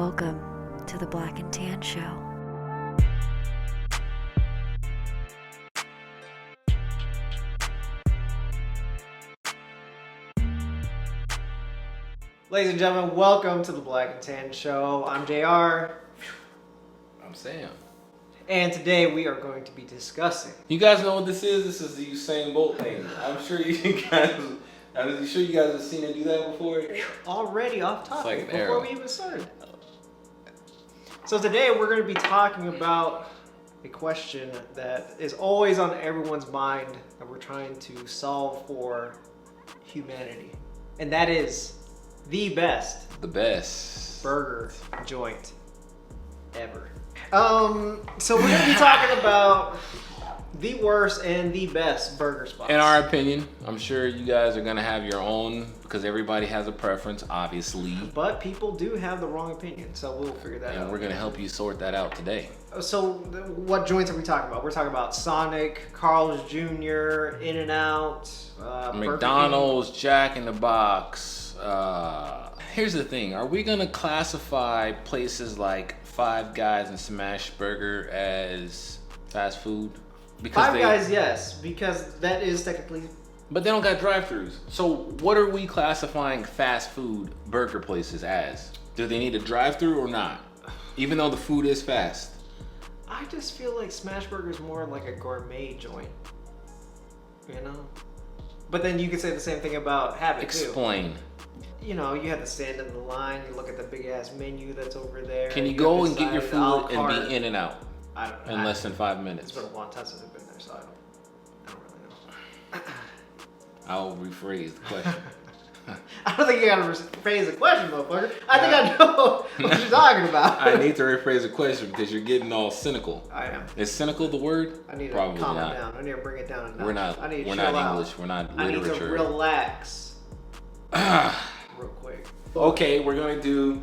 Welcome to the Black and Tan Show. Ladies and gentlemen, welcome to the Black and Tan Show. I'm JR. I'm Sam. And today we are going to be discussing. You guys know what this is? This is the Usain Bolt thing. I'm sure you guys have seen him do that before. Already off topic like an before arrow. we even started. So today we're going to be talking about a question that is always on everyone's mind that we're trying to solve for humanity. And that is the best burger joint ever. So we're going to be talking about the worst and the best burger spots. In our opinion, I'm sure you guys are going to have your own because everybody has a preference, obviously. But people do have the wrong opinion, so we'll figure that out. And we're going to help you sort that out today. So what joints are we talking about? We're talking about Sonic, Carl's Jr., In-N-Out, McDonald's, Jack in the Box. Here's the thing. Are we going to classify places like Five Guys and Smash Burger as fast food? Five Guys, yes, because that is technically... But they don't got drive-thrus. So what are we classifying fast food burger places as? Do they need a drive-thru or not? Even though the food is fast. I just feel like Smash Burger is more like a gourmet joint. You know? But then you could say the same thing about Habit, Explain. You know, you have to stand in the line, you look at the big-ass menu that's over there. Can you go and get your decide a la food carte. and be in and out I don't know. in less than 5 minutes? It's been a long time since I've been there, so I don't really know. I'll rephrase the question. I don't think you gotta rephrase the question, motherfucker. I think I know what you're talking about. I need to rephrase the question because you're getting all cynical. I am. Is cynical the word? I need to Probably calm not. it down. I need to bring it down. We're not. I need to We're chill not out. English. We're not I need literature. to relax. Real quick. Okay, we're gonna do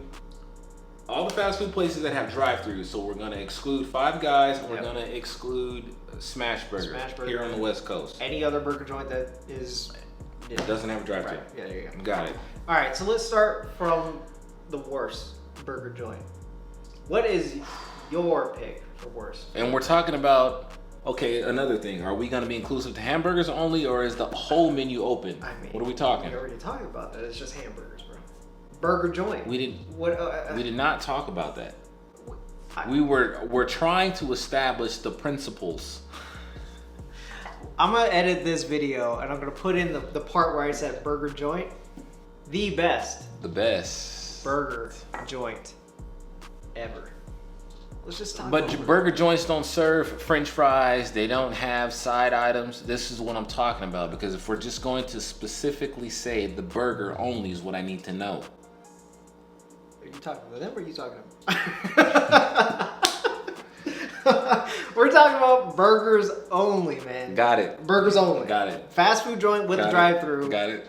all the fast food places that have drive-thrus. So we're gonna exclude Five Guys and we're gonna exclude Smash Burger here on the West Coast. Any other burger joint that is It doesn't have a drive-thru. right. Yeah, there you go. Got it. All right, so let's start from the worst burger joint. What is your pick for worst? And we're talking about, okay, another thing. Are we going to be inclusive to hamburgers only, or is the whole menu open? I mean, what are we talking? We already talked about that. It's just hamburgers, bro. Burger joint. We didn't. What? We did not talk about that. I- We're trying to establish the principles. I'm gonna edit this video and I'm gonna put in the part where I said burger joint. The best The best. burger joint ever. Let's just talk But about it. burger joints don't serve French fries. They don't have side items. This is what I'm talking about, because if we're just going to specifically say the burger only is what I need to know. Are you talking to them or are you talking to me? We're talking about burgers only, man. Got it. Burgers only. Got it. Fast food joint with a drive-through. Got it.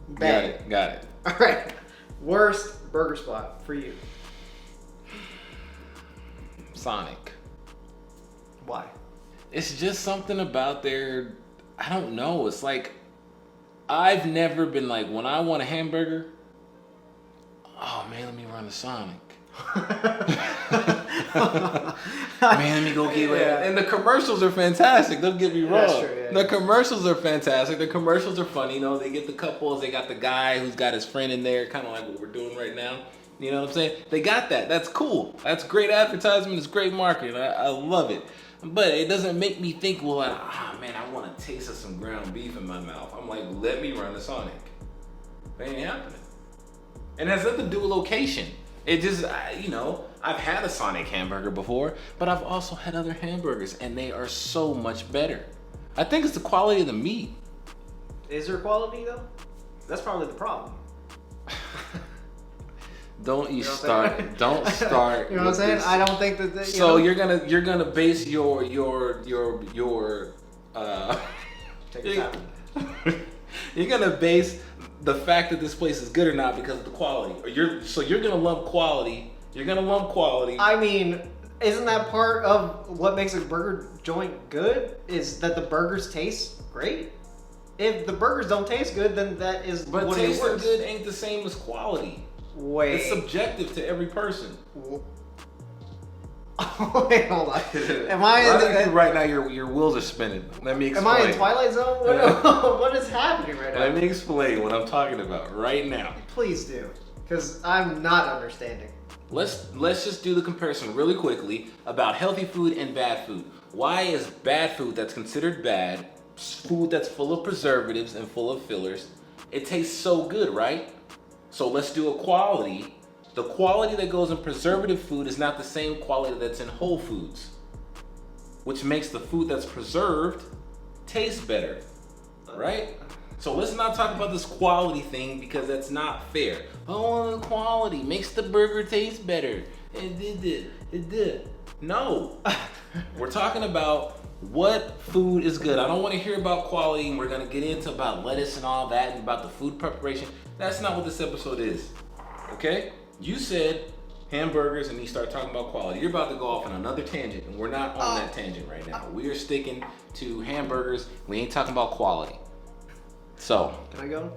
Bang. Got it. All right. Worst burger spot for you. Sonic. Why? It's just something about their, I don't know. It's like, I've never been like, when I want a hamburger, oh man, let me run to Sonic. Man, let me go get it. And the commercials are fantastic. Don't get me wrong. That's true, yeah. The commercials are fantastic. The commercials are funny. You know, they get the couples. They got the guy who's got his friend in there, kind of like what we're doing right now. You know what I'm saying? They got that. That's cool. That's great advertisement. It's great marketing. I love it. But it doesn't make me think, well, man, I want a taste of some ground beef in my mouth. I'm like, let me run to Sonic. That ain't happening. And it has nothing to do with location. It just, you know, I've had a Sonic hamburger before, but I've also had other hamburgers, and they are so much better. I think it's the quality of the meat. Is there quality though? That's probably the problem. Don't You know what I'm start. saying? Don't start. You know what I'm saying? this. I don't think that. So you're gonna base your Take your time. you're gonna base the fact that this place is good or not because of the quality. Or you're gonna lump quality. You're gonna lump quality. I mean, isn't that part of what makes a burger joint good? Is that the burgers taste great? If the burgers don't taste good, then that is But what it tasting works. good ain't the same as quality. Wait. It's subjective to every person. Wait, hold on. Am I right now? Your wheels are spinning. Let me explain. Am I in Twilight Zone? What is happening right now? Let me explain what I'm talking about right now. Please do, because I'm not understanding. Let's just do the comparison really quickly about healthy food and bad food. Why is bad food that's considered bad, food that's full of preservatives and full of fillers, it tastes so good, right? So let's do a quality. The quality that goes in preservative food is not the same quality that's in whole foods, which makes the food that's preserved taste better, right? So let's not talk about this quality thing because that's not fair. Oh, the quality makes the burger taste better. It did. No. We're talking about what food is good. I don't want to hear about quality, and we're going to get into about lettuce and all that and about the food preparation. That's not what this episode is. Okay? You said hamburgers and you start talking about quality. You're about to go off on another tangent, and we're not on that tangent right now. We are sticking to hamburgers. We ain't talking about quality. So, can I go?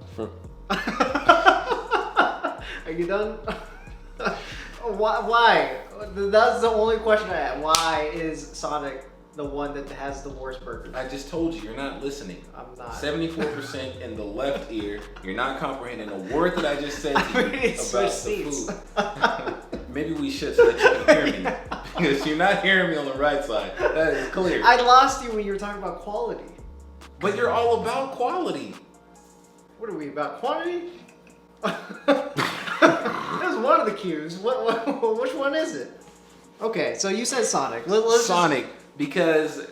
Are you done? Why? That's the only question I have. Why is Sonic the one that has the worst burgers? I just told you, you're not listening. I'm not. 74% in the left ear. You're not comprehending a word that I just said to you about the food. Maybe we should so that you can hear me. Because you're not hearing me on the right side. That is clear. I lost you when you were talking about quality. But you're all about quality. What are we about? Quantity? There's one of the cues. Which one is it? Okay, so you said Sonic. Let's Sonic, because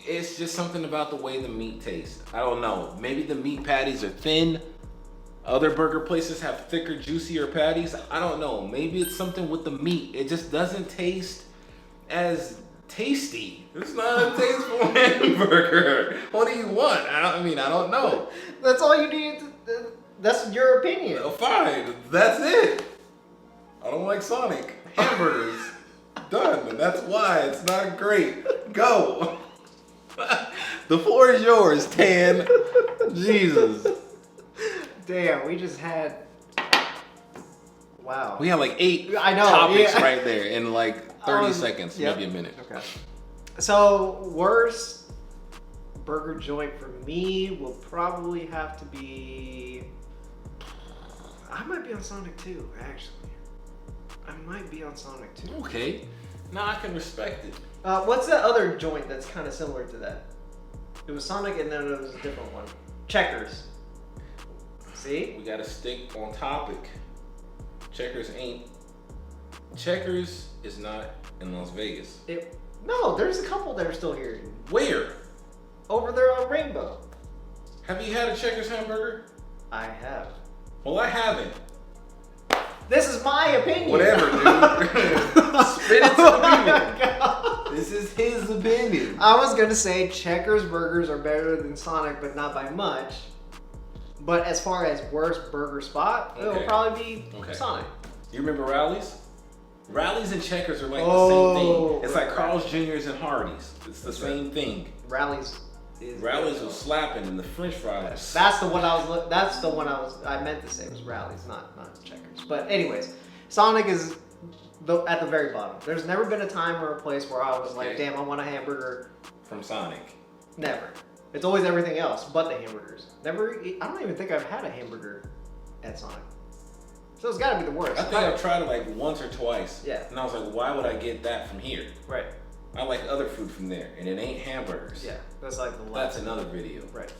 it's just something about the way the meat tastes. I don't know. Maybe the meat patties are thin. Other burger places have thicker, juicier patties. I don't know. Maybe it's something with the meat. It just doesn't taste as tasty. It's not a tasteful hamburger. What do you want? I don't know. That's all you need. That's your opinion. Fine. That's it. I don't like Sonic. Hamburgers. Done. And that's why it's not great. Go. The floor is yours, Tan. Jesus. Damn, we just had. Wow. We had like 8 I know, topics yeah. right there in like 30 seconds, yep. maybe a minute. Okay. So, worst burger joint for me will probably have to be. I might be on Sonic 2, actually. I might be on Sonic 2. Okay. Now I can respect it. What's that other joint that's kind of similar to that? It was Sonic and then it was a different one. Checkers. See? We gotta stick on topic. Checkers is not in Las Vegas. No, there's a couple that are still here. Where? Over there on Rainbow. Have you had a Checkers hamburger? I have. Well, I haven't. This is my opinion. Whatever, dude. Spit it to the people. This is his opinion. I was gonna say Checkers burgers are better than Sonic, but not by much. But as far as worst burger spot, it'll probably be Sonic. You remember Rallies? Rallies and Checkers are like the same thing. It's like Carl's Jr.'s and Hardee's. It's the same thing. Rallies was slapping and the French fries. That's the one I meant to say was Rallies, not Checkers. But anyways, Sonic is at the very bottom. There's never been a time or a place where I was like, damn, I want a hamburger from Sonic. Never. It's always everything else but the hamburgers. Never. I don't even think I've had a hamburger at Sonic. So it's got to be the worst. I think I've tried it like once or twice. Yeah. And I was like, why would I get that from here? Right. I like other food from there, and it ain't hamburgers. Yeah, that's like the last. That's another video. Right.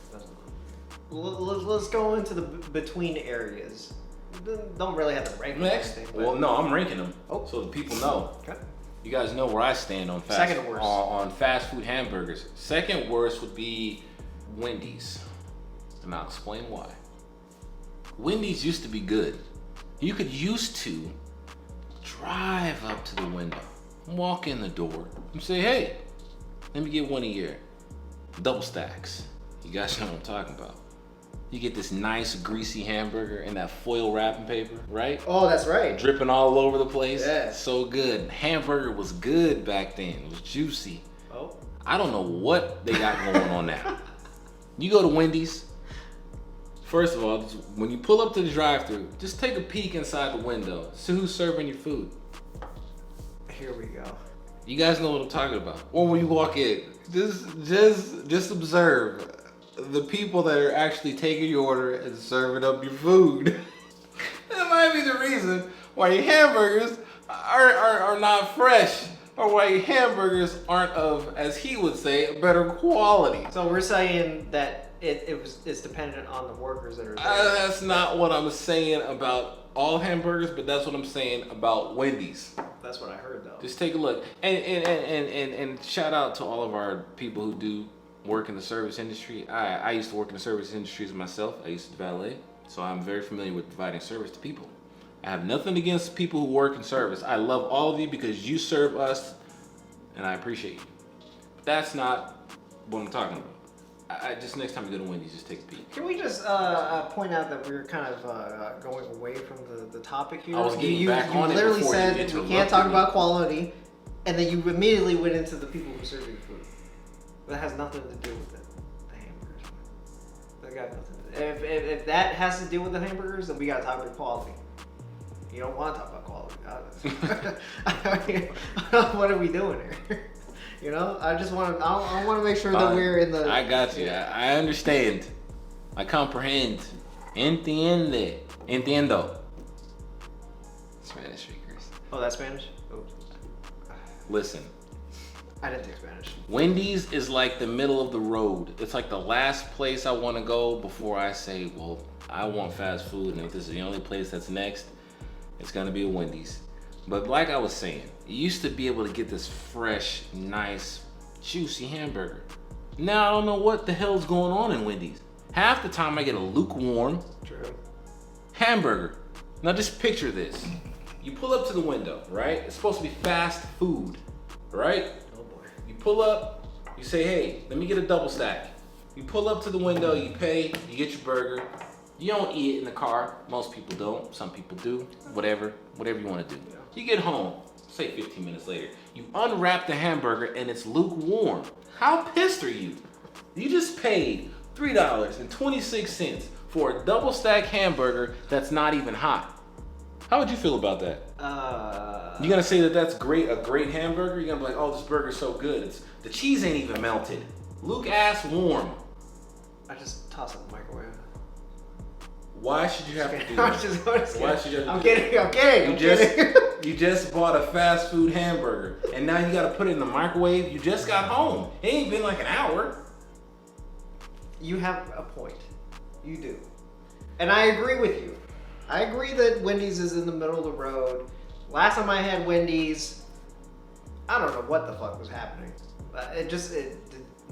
Let's go into the between areas. Don't really have to rank next. Well, no, I'm ranking them. So the people know. Okay. You guys know where I stand on Second worst. On fast food hamburgers. Second worst would be Wendy's, and I'll explain why. Wendy's used to be good. You could used to drive up to the window, walk in the door, and say, hey, let me get one of your double stacks. You guys know what I'm talking about. You get this nice greasy hamburger in that foil wrapping paper, right? Oh, that's right. Dripping all over the place. Yeah. So good. Hamburger was good back then. It was juicy. Oh. I don't know what they got going on now. You go to Wendy's, First of all, when you pull up to the drive-thru, just take a peek inside the window. See who's serving your food. Here we go. You guys know what I'm talking about. Or when you walk in, just observe the people that are actually taking your order and serving up your food. That might be the reason why your hamburgers are not fresh, or why your hamburgers aren't of, as he would say, a better quality. So we're saying that it's dependent on the workers that are there. That's not what I'm saying about all hamburgers, but that's what I'm saying about Wendy's. That's what I heard though. Just take a look, and shout out to all of our people who do work in the service industry. I used to work in the service industries myself. I used to valet, so I'm very familiar with providing service to people. I have nothing against people who work in service. I love all of you because you serve us, and I appreciate you. But that's not what I'm talking about. I just next time you go to Wendy's, just take a peek. Can we just point out that we're kind of going away from the topic here? I was getting back on it literally before you said we interrupted can't talk me. about quality, and then you immediately went into the people who serve you food. That has nothing to do with it. The hamburgers. That got nothing. If that has to do with the hamburgers, then we got to talk about quality. You don't want to talk about quality. I mean, what are we doing here? You know, I want to make sure that we're in the. I got you. I understand. I comprehend. Entiende. Entiendo. Spanish speakers. Oh, that's Spanish? Oops. Listen. I didn't take Spanish. Wendy's is like the middle of the road. It's like the last place I want to go before I say, well, I want fast food, and if this is the only place that's next, it's gonna be a Wendy's. But like I was saying, you used to be able to get this fresh, nice, juicy hamburger. Now I don't know what the hell's going on in Wendy's. Half the time I get a lukewarm True. hamburger. Now just picture this. You pull up to the window, right? It's supposed to be fast food, right? Oh boy. You pull up, you say, hey, let me get a double stack. You pull up to the window, you pay, you get your burger. You don't eat it in the car. Most people don't. Some people do. Whatever you want to do. Yeah. You get home, say 15 minutes later. You unwrap the hamburger and it's lukewarm. How pissed are you? You just paid $3.26 for a double stack hamburger that's not even hot. How would you feel about that? You gonna say that that's great, a great hamburger? You're gonna be like, oh, this burger's so good. The cheese ain't even melted. Luke-ass warm. I just toss it in the microwave. Why should you have to do that? Why should you have to I'm do that? kidding. I'm kidding. You just bought a fast food hamburger, and now you gotta put it in the microwave. You just got home. It ain't been like an hour. You have a point. You do. And I agree with you. I agree that Wendy's is in the middle of the road. Last time I had Wendy's, I don't know what the fuck was happening. It did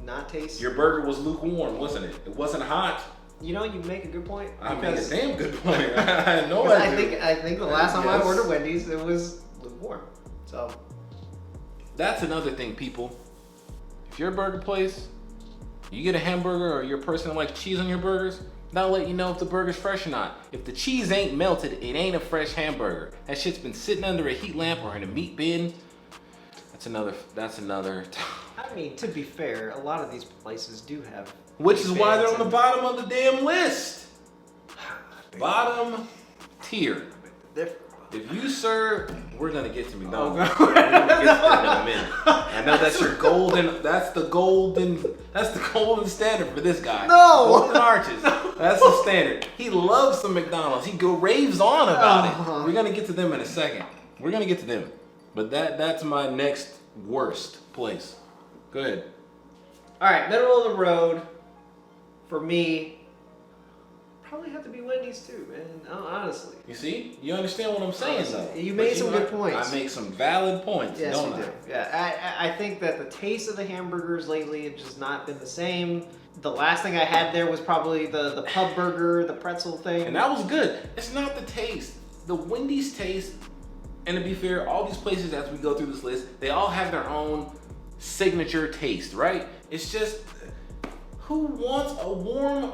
not taste. Your burger was lukewarm, wasn't it? It wasn't hot. You know, you make a good point. I made a because- damn good point. I know because I do. I think the last time I Yes. ordered Wendy's, it was lukewarm. So That's another thing, people. If you're a burger place, you get a hamburger or you're a person that likes cheese on your burgers, that'll let you know if the burger's fresh or not. If the cheese ain't melted, it ain't a fresh hamburger. That shit's been sitting under a heat lamp or in a meat bin. That's another. I mean, to be fair, a lot of these places do have. Which is why they're on the and- bottom of the damn list. Bottom tier. Different. If you serve, we're gonna get to McDonald's. Oh, no. We're gonna get to that in a minute. I know that's your golden. That's the golden standard for this guy. No. Golden arches. That's the standard. He loves some McDonald's. He raves on about Uh-huh. it. We're gonna get to them in a second. We're gonna get to them. But that's my next worst place. Go ahead. All right, middle of the road for me. Probably have to be Wendy's too, man. Honestly. You see? You understand what I'm saying, though. You But made some know, good points. I make some valid points, Yes, don't you I? do. Yeah, I think that the taste of the hamburgers lately have just not been the same. The last thing I had there was probably the pub burger, the pretzel thing. And that was good. It's not the taste. The Wendy's taste, and to be fair, all these places as we go through this list, they all have their own signature taste, right? It's just, who wants a warm...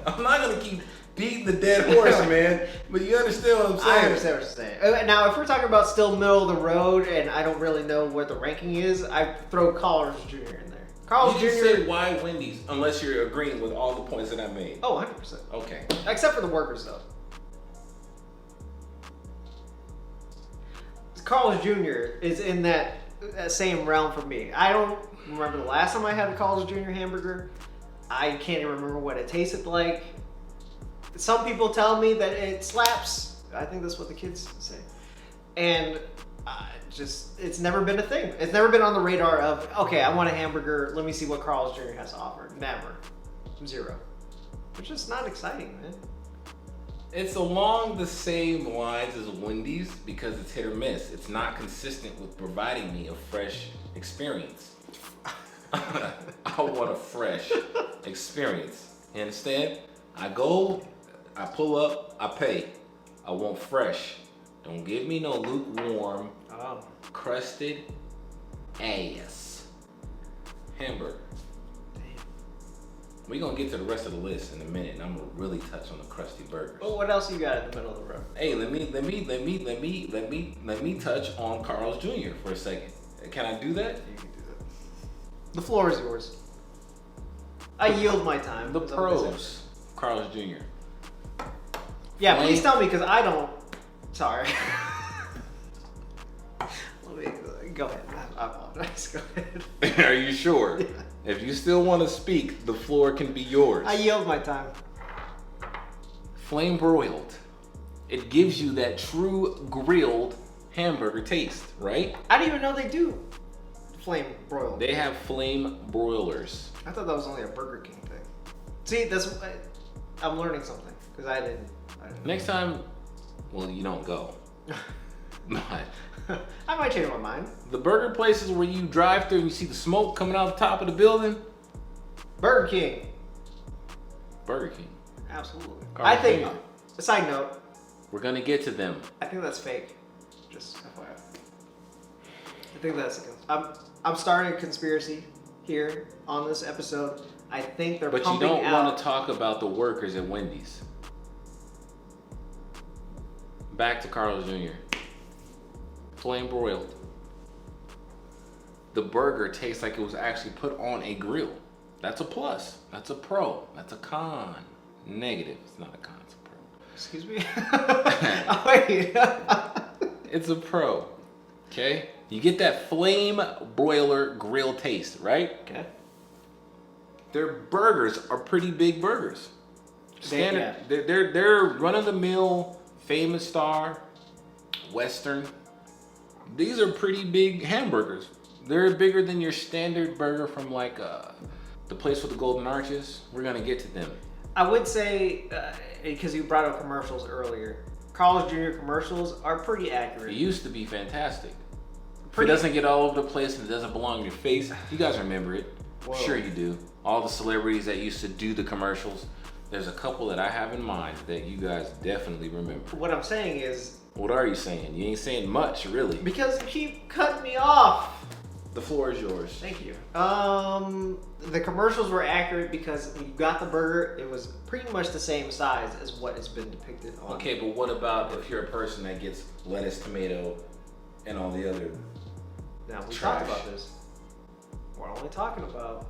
I'm not gonna keep beating the dead horse, man, but you understand what I'm saying. I understand what you're saying. Now, if we're talking about still middle of the road and I don't really know what the ranking is, I throw Carl's Jr. in there. Carl's You Jr. just said why Wendy's, unless you're agreeing with all the points that I made. Oh, 100%. Okay. Except for the workers, though. Carl's Jr. is in that same realm for me. I don't remember the last time I had a Carl's Jr. hamburger. I can't even remember what it tasted like. Some people tell me that it slaps. I think that's what the kids say. And it's never been a thing. It's never been on the radar of, okay, I want a hamburger. Let me see what Carl's Jr. has to offer. Never. Zero. Which is not exciting, man. It's along the same lines as Wendy's because it's hit or miss. It's not consistent with providing me a fresh experience. I want a fresh experience. You understand? I go, I pull up, I pay. I want fresh. Don't give me no lukewarm, crusted ass hamburger. We're gonna get to the rest of the list in a minute, and I'm gonna really touch on the crusty burgers. But what else you got in the middle of the road? Hey, let me touch on Carl's Jr. for a second. Can I do that? You can do that. The floor is yours. I yield my time. The Is that what they say? pros, Carl's Jr. Yeah, Flame- please tell me because I don't. Sorry. Let me go ahead. I apologize. Go ahead. Are you sure? Yeah. If you still want to speak, the floor can be yours. I yield my time. Flame broiled. It gives you that true grilled hamburger taste, right? I didn't even know they do flame broiled. They have flame broilers. I thought that was only a Burger King thing. See, I'm learning something because I didn't. Next time, well, you don't go. But I might change my mind. the burger places where you drive through and you see the smoke coming out the top of the building, Burger King. Burger King. Absolutely. Carl's I think. Jr. A side note. We're gonna get to them. I think that's fake. Just FYI. I think that's. I'm starting a conspiracy here on this episode. I think they're But you pumping don't out. want to talk about the workers at Wendy's. Back to Carl's Jr. Flame broiled. The burger tastes like it was actually put on a grill. That's a plus. That's a pro. That's a con. Negative. It's not a con. It's a pro. Excuse me. Oh, wait. It's a pro. Okay? You get that flame broiler grill taste, right? Okay. Their burgers are pretty big burgers. Standard. Yeah. They're run of the mill, Famous Star, Western. These are pretty big hamburgers. They're bigger than your standard burger from like the place with the golden arches. We're gonna get to them. I would say, because you brought up commercials earlier, Carl's Jr. commercials are pretty It accurate. used to be fantastic. Pretty- If it doesn't get all over the place and it doesn't belong in your face, you guys remember it. Whoa. Sure you do. All the celebrities that used to do the commercials. There's a couple that I have in mind that you guys definitely remember. What I'm saying is, What are you saying? You ain't saying much, really. because you keep cutting me off. The floor is yours. Thank you. The commercials were accurate because when you got the burger, it was pretty much the same size as what has been depicted on. Okay, but what about if you're a person that gets lettuce, tomato, and all the other? Now we Trash. talked about this. We're only talking about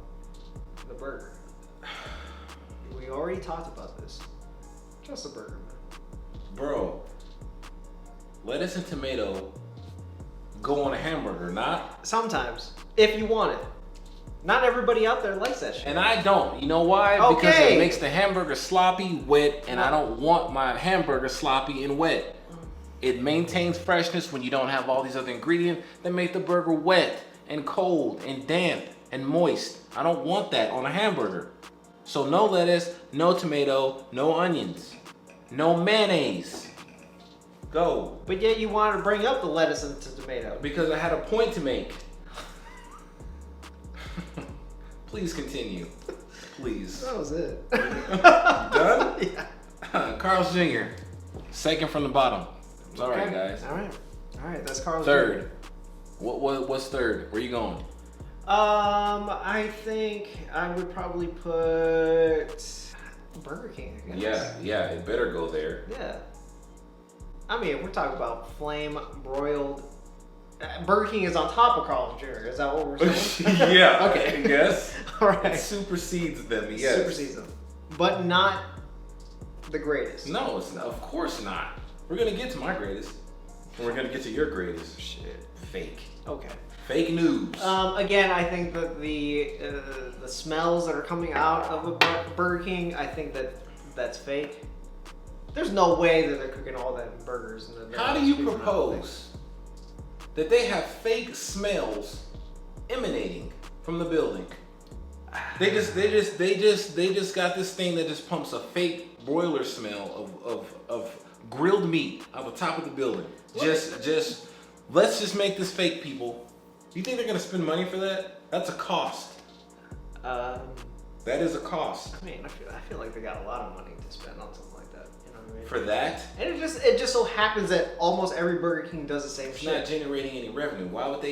the burger. We already talked about this. Just the burger, man. Bro, lettuce and tomato go on a hamburger, not? Sometimes, if you want it. Not everybody out there likes that shit. And I don't. You know why? Because Okay. it makes the hamburger sloppy, wet, and I don't want my hamburger sloppy and wet. It maintains freshness when you don't have all these other ingredients that make the burger wet and cold and damp and moist. I don't want that on a hamburger. So no lettuce, no tomato, no onions, no mayonnaise. Go. But yet you wanted to bring up the lettuce and tomato. Because I had a point to make. Please continue. Please. That was it. Done? Yeah. Carl's Jr. Second from the bottom. It's all right, Okay. guys. All right. That's Carl's Third. What's third? Where you going? Jr. I think I would probably put Burger King. I guess. Yeah, it better go there. Yeah. I mean, we're talking about flame broiled Burger King is on top of Carl's Jr. Is that what we're saying? Yeah. Okay. Yes. All It right. supersedes them. Yes. Supersedes them, but not the greatest. No, it's not. Of course not. We're gonna get to my greatest, and we're gonna get to your greatest. Shit. Fake. Okay. Fake news. Again, I think that the smells that are coming out of a Burger King, I think that's fake. There's no way that they're cooking all that in burgers. And How do you propose that they have fake smells emanating from the building? They just got this thing that just pumps a fake broiler smell of grilled meat out the top of the building. Just let's just make this fake, people. You think they're gonna spend money for that? That's a cost. That is a cost. I mean, I feel like they got a lot of money to spend on something like that. You know what I mean? For that, And it just so happens that almost every Burger King does the same it's not shit. generating any revenue. Why would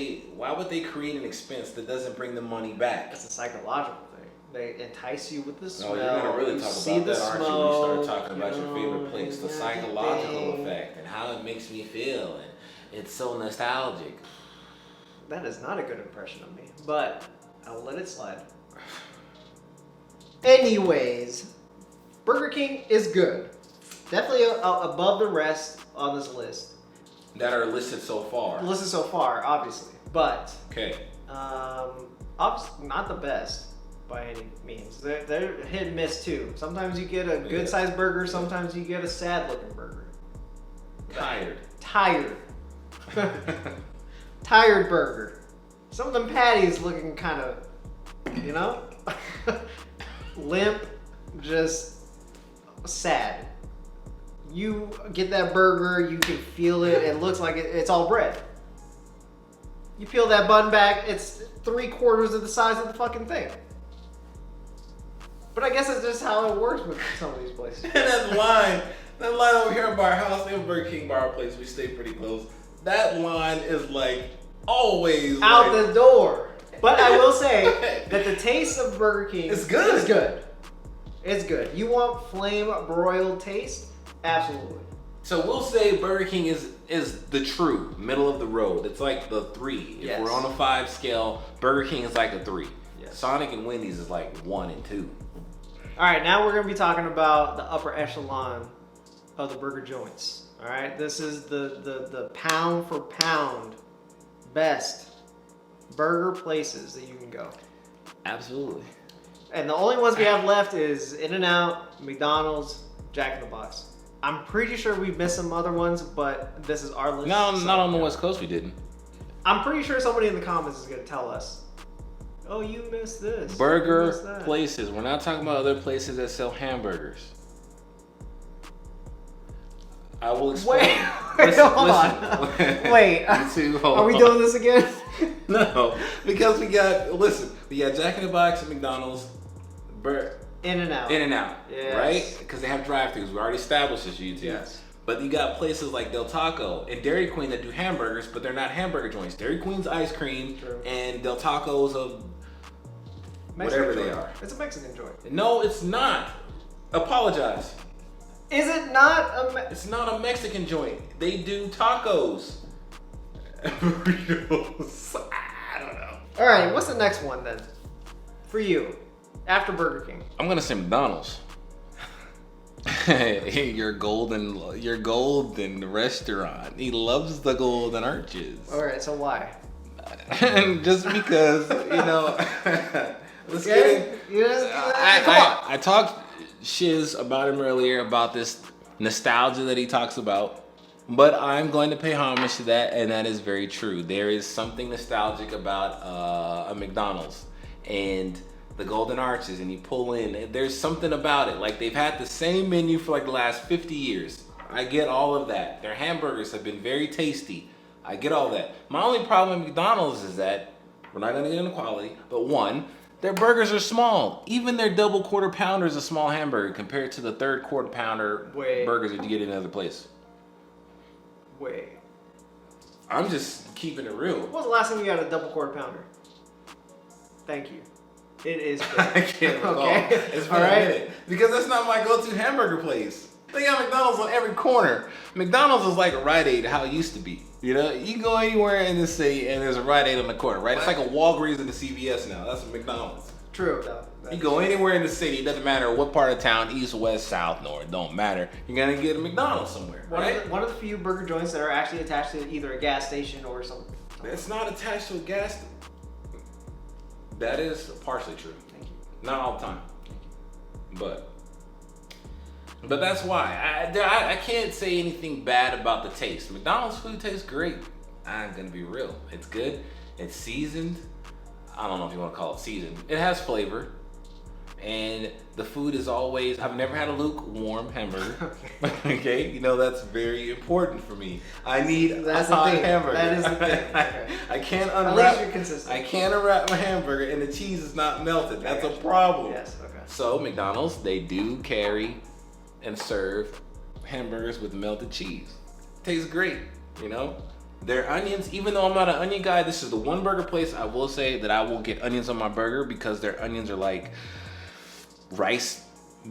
they create an expense that doesn't bring the money back? It's a psychological thing. They entice you with the smell. Oh, you're gonna really you talk see about the that, aren't you? smoke, When you start talking about your favorite place, the and psychological everything. effect, and how it makes me feel, and it's so nostalgic. That is not a good impression of me, but I'll let it slide. Anyways, Burger King is good. Definitely above the rest on this list. That are listed so far. Listed so far, obviously, but Okay. obviously not the best by any means. They're hit and miss too. Sometimes you get a good sized burger. Sometimes you get a sad looking burger. Tired. Tired. Tired burger. Some of them patties looking kind of, you know, limp, just sad. You get that burger, you can feel it. It looks like it's all bread. You peel that bun back, it's 3/4 of the size of the fucking thing. But I guess that's just how it works with some of these places. And that line over here by our house, they have Burger King by our place. We stay pretty close. That line is like always Out like, the door. But I will say that the taste of Burger King It's good. is good. It's good. You want flame broiled taste? Absolutely. So we'll say Burger King is the true middle of the road. It's like the 3. If Yes. we're on a 5 scale, Burger King is like a 3. Yes. Sonic and Wendy's is like 1 and 2. All right, now we're going to be talking about the upper echelon of the burger joints. All right, this is the pound for pound best burger places that you can go. Absolutely. And the only ones we have left is In-N-Out, McDonald's, Jack in the Box. I'm pretty sure we've missed some other ones, but this is our list. No, so- not on the West Coast we didn't. I'm pretty sure somebody in the comments is going to tell us, oh, you missed this. you missed Burger that." places. We're not talking about other places that sell hamburgers. I will explain. Wait, hold on. Wait, You two, hold are we on. doing this again? No, because we got Jack in the Box and McDonald's, In-N-Out. In-N-Out, Yes. right? Because they have drive-thrus. We already established this, you two. Yes. But you got places like Del Taco and Dairy Queen that do hamburgers, but they're not hamburger joints. Dairy Queen's ice cream, True. and Del Taco's of Mexican whatever they joint. are. It's a Mexican joint. No, it's not. Apologize. Is it not a It's not a Mexican joint. They do tacos. Burritos. I don't know. All right, what's the next one then? For you, after Burger King. I'm gonna say McDonald's. your golden restaurant. He loves the golden arches. All right, so why? Just because, let's get it. You just, come on. I talked shiz about him earlier about this nostalgia that he talks about, but I'm going to pay homage to that, and that is very true. There is something nostalgic about a McDonald's and the Golden Arches, and you pull in. There's something about it. Like they've had the same menu for like the last 50 years. I get all of that. Their hamburgers have been very tasty. I get all that. My only problem with McDonald's is that we're not going to get into quality, but one, their burgers are small. Even their double quarter pounder is a small hamburger compared to the third quarter pounder Wait. burgers that you get in another place. Wait. I'm just keeping it real. When was the last time you got a double quarter pounder? Thank you. It is I big. can't recall. Okay. It's been All a right. minute. Because that's not my go-to hamburger place. They got McDonald's on every corner. McDonald's is like a Rite Aid, how it used to be. You know, you can go anywhere in the city and there's a Rite Aid on the corner, right? It's like a Walgreens and a CVS now. That's a McDonald's. True. You go anywhere in the city, it doesn't matter what part of town, east, west, south, north, don't matter. You're gonna get a McDonald's somewhere, right? One of the few burger joints that are actually attached to either a gas station or something. It's not attached to a gas station. That is partially true. Thank you. Not all the time. But that's why. I can't say anything bad about the taste. McDonald's food tastes great. I'm gonna be real. It's good. It's seasoned. I don't know if you want to call it seasoned. It has flavor. And the food is always, I've never had a lukewarm hamburger. Okay, you know, that's very important for me. I need a hot hamburger. That is the thing. Okay. I can't At unwrap. least you're consistent. I can't unwrap my hamburger and the cheese is not melted. That's a problem. Yes, okay. So McDonald's, they do carry and serve hamburgers with melted cheese. Tastes great, you know? Their onions, even though I'm not an onion guy, this is the one burger place I will say that I will get onions on my burger because their onions are like rice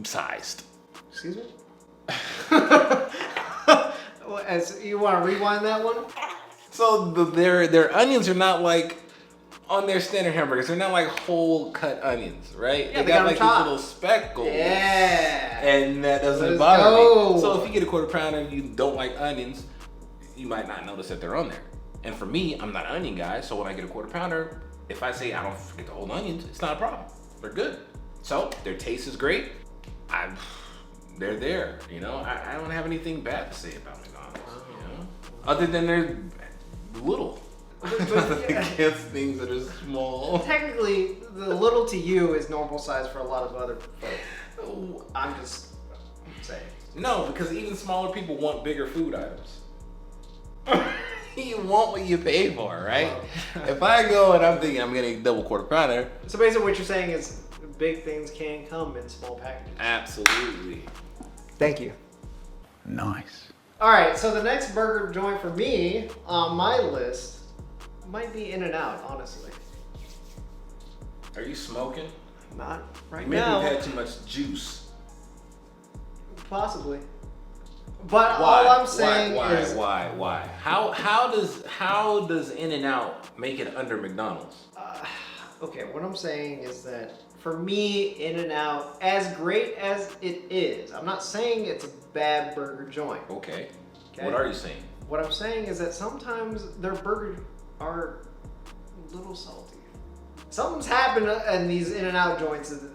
sized. Excuse me? You want to rewind that one? So their onions are not like on their standard hamburgers. They're not like whole cut onions, right? Yeah, they got like chopped. these little speckles. Yeah. And that doesn't Let's bother go. me. So if you get a quarter pounder and you don't like onions, you might not notice that they're on there. And for me, I'm not an onion guy, so when I get a quarter pounder, if I say I don't forget the whole onions, it's not a problem. They're good. So their taste is great. They're there, you know. I don't have anything bad to say about McDonald's, you know, other than they're little. Against things that are small. Technically, the little to you is normal size for a lot of other folks. I'm just saying. No, because even smaller people want bigger food items. You want what you pay for, right? If I go and I'm thinking I'm getting a double quarter pounder. So basically what you're saying is big things can come in small packages. Absolutely. Thank you. Nice. All right, so the next burger joint for me on my list might be In-N-Out, honestly. Are you smoking? Not right Maybe now. you've had too much juice. Possibly. But Why? all I'm saying is Why? How does In-N-Out make it under McDonald's? okay, what I'm saying is that for me, In-N-Out, as great as it is, I'm not saying it's a bad burger joint. Okay. Okay. What are you saying? What I'm saying is that sometimes their burgers are a little salty. Something's happened in these In-N-Out joints. The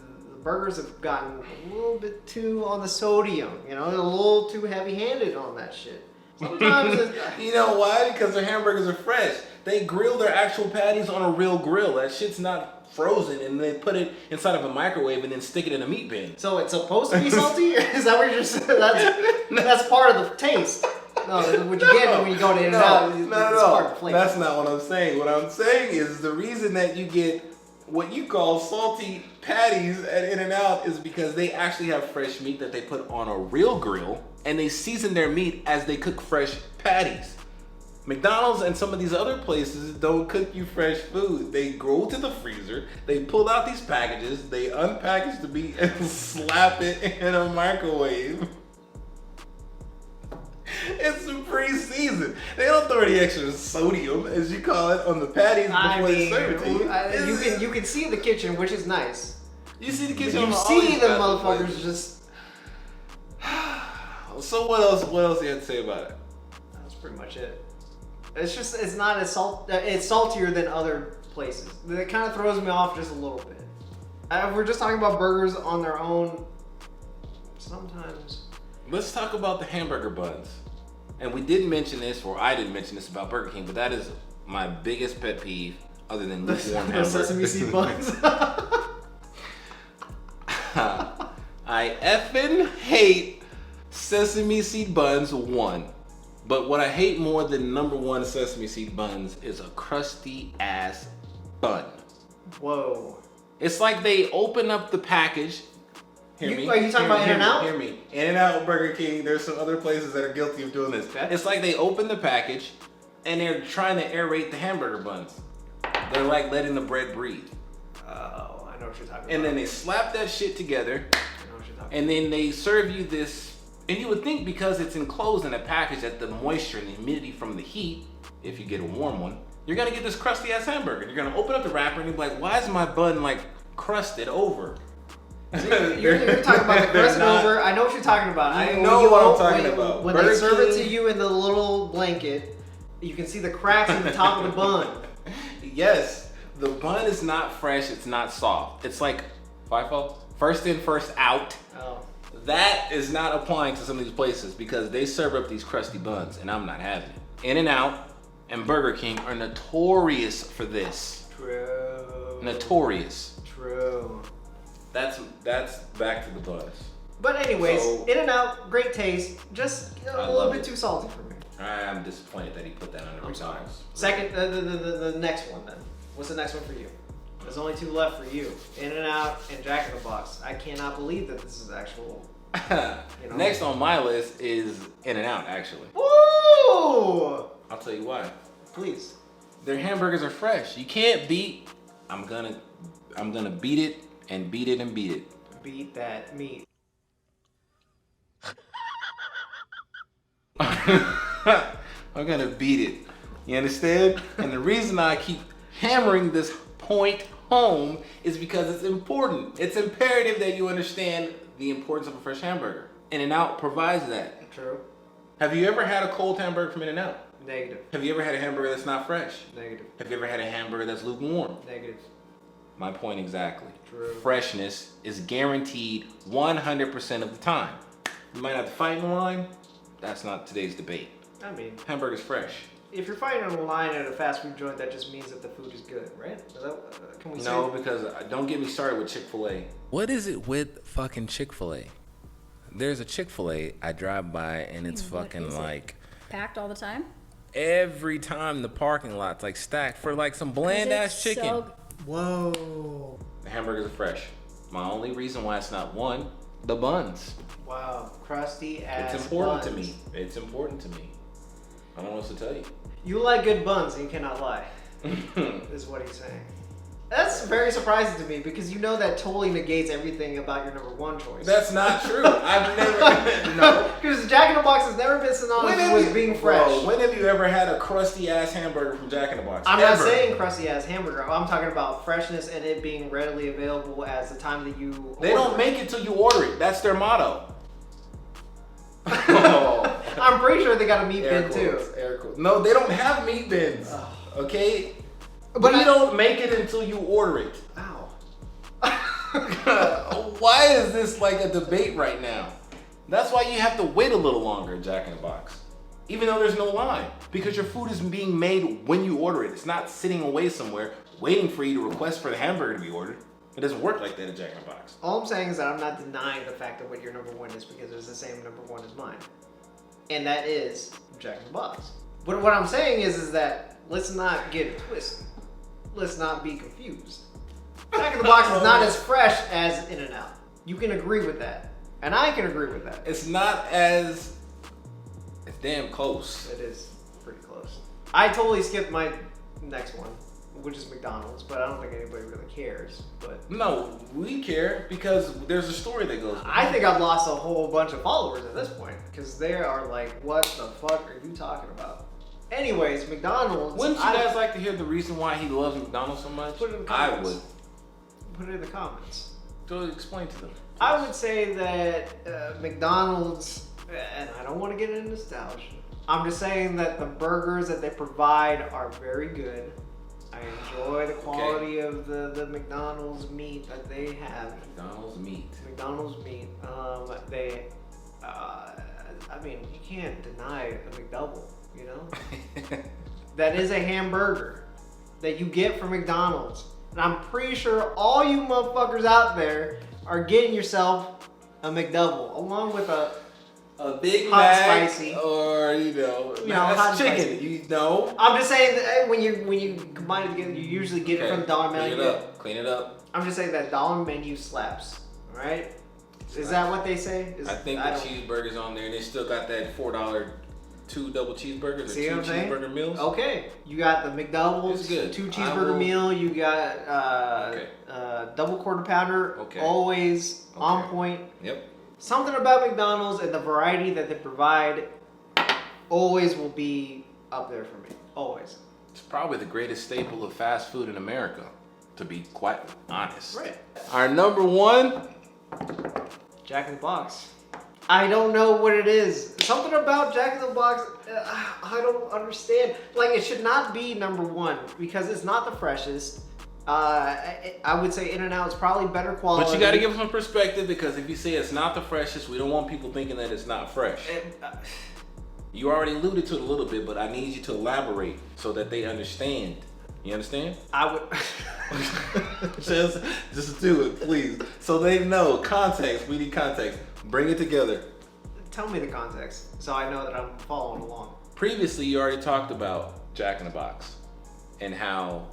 burgers have gotten a little bit too on the sodium, you know, a little too heavy-handed on that shit. Sometimes You know why? Because their hamburgers are fresh. They grill their actual patties on a real grill. That shit's not frozen, and they put it inside of a microwave and then stick it in a meat bin. so it's supposed to be salty? Is that what you're saying? That's part of the taste. No, what you get when you go to In-N-Out is part of the flavor. That's not what I'm saying. What I'm saying is the reason that you get what you call salty patties at In-N-Out is because they actually have fresh meat that they put on a real grill, and they season their meat as they cook fresh patties. McDonald's and some of these other places don't cook you fresh food. They go to the freezer, they pull out these packages, they unpackage the meat and slap it in a microwave. It's pre-seasoned. They don't throw any extra sodium, as you call it, on the patties before they serve it to you. You can see the kitchen, which is nice. You see the But kitchen. you on all see these the fast food motherfuckers places. just. So what else? What else do you have to say about it? That's pretty much it. It's not as it's saltier than other places. It kind of throws me off just a little bit. If we're just talking about burgers on their own, sometimes. Let's talk about the hamburger buns. And we didn't mention this, or I didn't mention this about Burger King, but that is my biggest pet peeve, other than lukewarm The hamburgers. sesame seed buns. I effing hate sesame seed buns, one. But what I hate more than number one sesame seed buns is a crusty ass bun. Whoa. It's like they open up the package. Hear You- me? are you talking Hear about me, In-N-Out? Hear me. In-N-Out, Burger King. There's some other places that are guilty of doing this. Okay. It's like they open the package and they're trying to aerate the hamburger buns. They're like letting the bread breathe. Oh, I know what you're talking about. And then they slap that shit together, I know what you're talking and then they serve you this And you would think because it's enclosed in a package that the moisture and the humidity from the heat, if you get a warm one, you're gonna get this crusty ass hamburger. You're gonna open up the wrapper and you're like, why is my bun like crusted over? You're talking about the crust over. I know what you're talking about. I know what I'm talking about. When they serve it to you in the little blanket, you can see the cracks in the top of the bun. Yes, the bun is not fresh. It's not soft. It's like FIFO, first in, first out. Oh. That is not applying to some of these places because they serve up these crusty buns, and I'm not having it. In-N-Out and Burger King are notorious for this. True. Notorious. True. That's back to the buns. But anyways, So- In-N-Out, great taste. Just a I little love bit it. too salty for me. I'm disappointed that he put that under I'm sorry. McDonald's. Second, the next one then. What's the next one for you? There's only two left for you. In-N-Out and Jack in the Box. I cannot believe that this is actual. You know. Next on my list is In-N-Out, actually. Woo! I'll tell you why. Please. Their hamburgers are fresh. You can't beat. I'm gonna beat it and beat it and beat it. Beat that meat. I'm gonna beat it. You understand? And the reason I keep hammering this point home is because it's important. It's imperative that you understand the importance of a fresh hamburger. In-N-Out provides that. True. Have you ever had a cold hamburger from In-N-Out? Negative. Have you ever had a hamburger that's not fresh? Negative. Have you ever had a hamburger that's lukewarm? Negative. My point exactly. True. Freshness is guaranteed 100% of the time. You might have to fight in the line. That's not today's debate. I mean, Hamburger's fresh. if you're fighting on a line at a fast food joint, that just means that the food is good, right? Is that, can we No, say? because don't get me started with Chick-fil-A. What is it with fucking Chick-fil-A? There's a Chick-fil-A I drive by and it's What fucking is it? like Packed all the time? every time the parking lot's like stacked for like some bland ass chicken. Whoa. The hamburgers are fresh. My only reason why it's not one, the buns. Wow. Crusty ass It's important buns. to me. It's important to me. I don't know what else to tell you. You like good buns and you cannot lie, is what he's saying. That's very surprising to me because you know that totally negates everything about your number one choice. That's not true. I've never. No. Because Jack in the Box has never been synonymous with being fresh. Bro, when have you ever had a crusty ass hamburger from Jack in the Box? I'm not Ever. saying crusty ass hamburger. I'm talking about freshness and it being readily available as the time that you. They don't order. make it till you order it. That's their motto. Oh. I'm pretty sure they got a meat Air bin too. quotes, air quotes. No, they don't have meat bins. Okay? But But I- you don't make it until you order it. Ow. Why is this like a debate right now? That's why you have to wait a little longer at Jack in the Box. Even though there's no line. Because your food is being made when you order it. It's not sitting away somewhere waiting for you to request for the hamburger to be ordered. It doesn't work like that at Jack in the Box. All I'm saying is that I'm not denying the fact that what your number one is because it's the same number one as mine. And that is Jack in the Box. But what I'm saying is that let's not get it twisted. Let's not be confused. Jack in the Box is not as fresh as In-N-Out. You can agree with that. And I can agree with that. It's not as... It's damn close. It is pretty close. I totally skipped my next one, which is McDonald's, but I don't think anybody really cares. But No, we care because there's a story that goes with I it. think I've lost a whole bunch of followers at this point because they are like, "What the fuck are you talking about?" Anyways, McDonald's. Wouldn't you guys like to hear the reason why he loves McDonald's so much? Put it in the I comments. would. Put it in the comments. So explain to them. I would say that McDonald's, and I don't want to get into nostalgia. I'm just saying that the burgers that they provide are very good. I enjoy the quality of the McDonald's meat that they have. McDonald's meat. McDonald's meat. I mean, you can't deny a McDouble, you know? That is a hamburger that you get from McDonald's. And I'm pretty sure all you motherfuckers out there are getting yourself a McDouble along with a Big Hot Mac, spicy. or hot that's chicken. spicy. You know. I'm just saying that when you combine it together, you usually get it from the dollar Clean menu. it up. Clean it up. I'm just saying that dollar menu slaps. All right? Is that what they say? I think the cheeseburgers on there, and they still got that $4 2 double cheeseburgers or See 2 what I'm saying? cheeseburger meals. Okay, you got the McDoubles, It's good. 2 I cheeseburger will- meal. You got Okay. double quarter pounder, Okay. always on Okay. point. Yep. something about McDonald's and the variety that they provide always will be up there for me. Always. It's probably the greatest staple of fast food in America, to be quite honest. Right. Our number one. Jack in the Box. I don't know what it is. Something about Jack in the Box, I don't understand. Like, it should not be number one because it's not the freshest. I would say In-N-Out is probably better quality. But you got to give them some perspective, because if you say it's not the freshest, we don't want people thinking that it's not fresh. You already alluded to it a little bit, but I need you to elaborate so that they understand. You understand? I would. just do it, please. So they know context. We need context. Bring it together. Tell me the context so I know that I'm following along. Previously, you already talked about Jack in the Box and how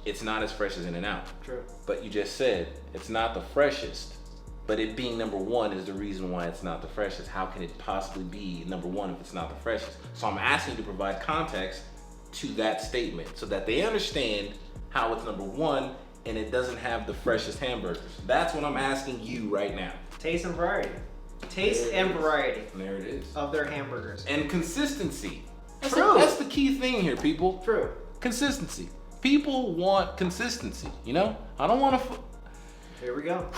it's not as fresh as In-N-Out. True. But you just said it's not the freshest. But it being number one is the reason why it's not the freshest. How can it possibly be number one if it's not the freshest? So I'm asking you to provide context to that statement so that they understand how it's number one and it doesn't have the freshest hamburgers. That's what I'm asking you right now. Taste and variety. Taste and variety There it is. of their hamburgers. And consistency. True. That's the key thing here, people. True. Consistency. People want consistency, you know? I don't want to... Here we go.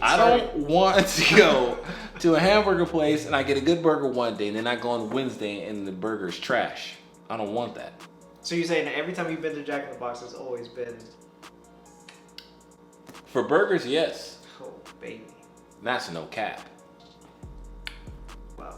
I don't want to go to a hamburger place and I get a good burger one day and then I go on Wednesday and the burger's trash. I don't want that. So you're saying that every time you've been to Jack in the Box, it's always been, For burgers, yes. oh baby, That's no cap. wow.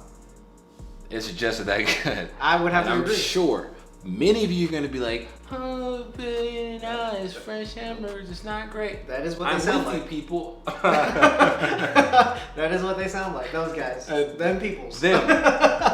It's just that good. I would have And to I'm agree. sure many of you are going to be like, oh, $1 fresh hamburgers, it's not great. That is what they I'm sound with you, like. people. That is what they sound like. Those guys. Them peoples. Them.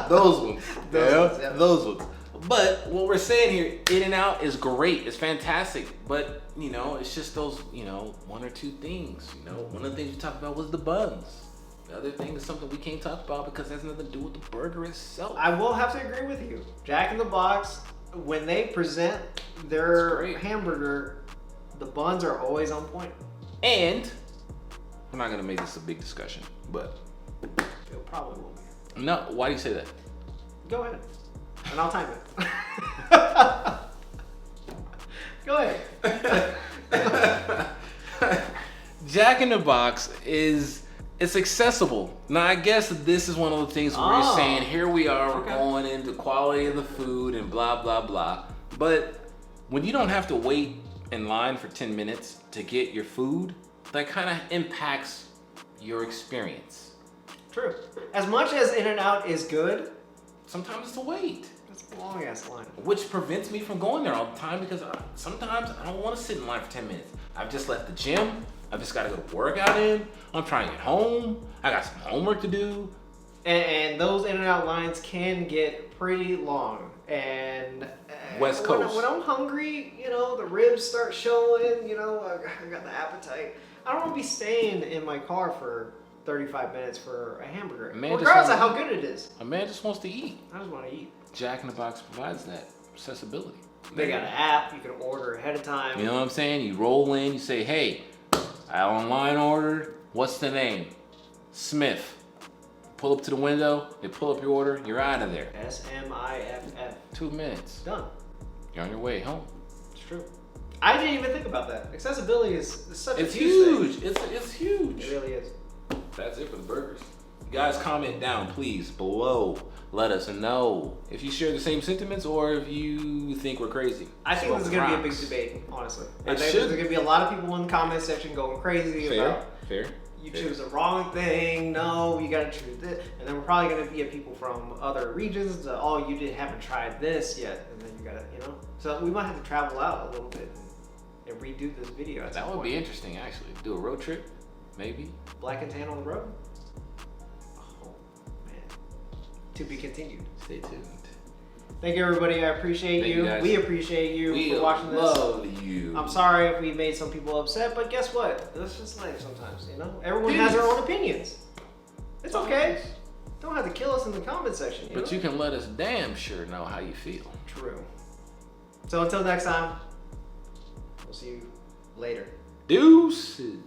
Those ones. Those ones, yeah. Those ones. But what we're saying here, In-N-Out is great. It's fantastic. But, you know, it's just those, you know, one or two things. You know, one of the things we talked about was the buns. The other thing is something we can't talk about because it has nothing to do with the burger itself. I will have to agree with you. Jack in the Box, when they present their great. hamburger, the buns are always on point. And we're not going to make this a big discussion, but It probably will be. no, why do you say that? Go ahead. And I'll time it. Go ahead. Jack in the Box it's accessible. Now I guess this is one of the things where you're Oh. saying, here we are, we're Okay. going into quality of the food and blah blah blah. But when you don't have to wait in line for 10 minutes to get your food, that kind of impacts your experience. True. As much as In-N-Out is good, Sometimes it's a wait. that's a long ass line. Which prevents me from going there all the time because sometimes I don't want to sit in line for 10 minutes. I've just left the gym. I've just got to go to work out in. I'm trying to get home. I got some homework to do. And those In-N-Out lines can get pretty long. And West when Coast. when I'm hungry, you know, the ribs start showing, you know, I got the appetite. I don't want to be staying in my car for 35 minutes for a hamburger. Man, just regardless of wanna how good it is. A man just wants to eat. I just want to eat. Jack in the Box provides that accessibility. They got an app. You can order ahead of time. You know what I'm saying? You roll in, you say, hey, I online ordered. What's the name? Smith. Pull up to the window, they pull up your order, you're out of there. SMIFF. 2 minutes. Done. You're on your way home. It's true. I didn't even think about that. Accessibility is such It's a huge huge. It's huge. thing. It really is. That's it for the burgers. You guys comment down, please, below. Let us know if you share the same sentiments or if you think we're crazy. I think Smoke this is going to be a big rocks. debate, honestly. I It think should. there's going to be a lot of people in the comment section going crazy Fair, about fair. you fair. choose the wrong thing. No, you got to choose this. And then we're probably going to get people from other regions. Oh, you haven't tried this yet. And then you got to, you know. So we might have to travel out a little bit and redo this video. At That some would point. be interesting, actually. Do a road trip, maybe. Black and tan on the road. Oh, man. To be continued. Stay tuned. Thank you, everybody. I appreciate Thank you. you, guys. We appreciate you We for watching this. love you. I'm sorry if we made some people upset, but guess what? That's just life sometimes, you know? Everyone It has their is. own opinions. It's okay. Don't have to kill us in the comment section. But know? you can let us damn sure know how you feel. True. So until next time, we'll see you later. Deuces.